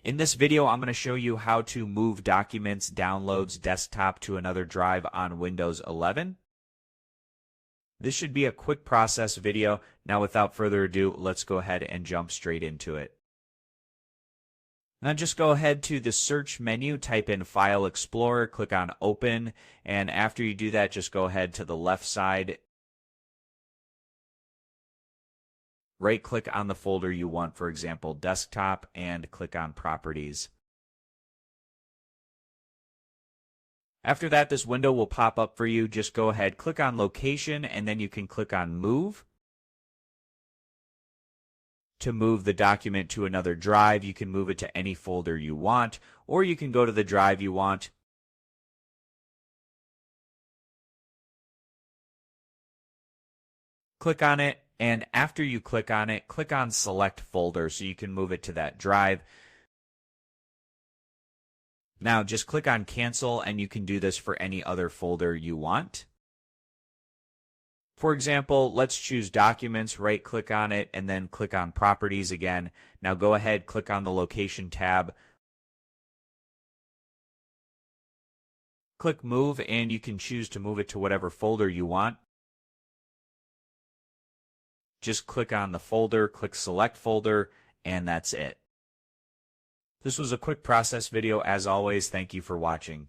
In this video, I'm going to show you how to move documents, downloads, desktop to another drive on Windows 11. This should be a quick process video. Now, without further ado, let's go ahead and jump straight into it. Now just go ahead to the search menu, type in File Explorer, click on Open, and after you do that, just go ahead to the left side. Right-click on the folder you want, for example, Desktop, and click on Properties. After that, this window will pop up for you. Just go ahead, click on Location, and then you can click on Move. To move the document to another drive, you can move it to any folder you want, or you can go to the drive you want. Click on it, and after you click on it, click on Select Folder so you can move it to that drive. Now just click on Cancel, and you can do this for any other folder you want. For example, let's choose Documents, right-click on it, and then click on Properties again. Now go ahead, click on the Location tab. Click Move, and you can choose to move it to whatever folder you want. Just click on the folder, click Select Folder, and that's it. This was a quick process video. As always, thank you for watching.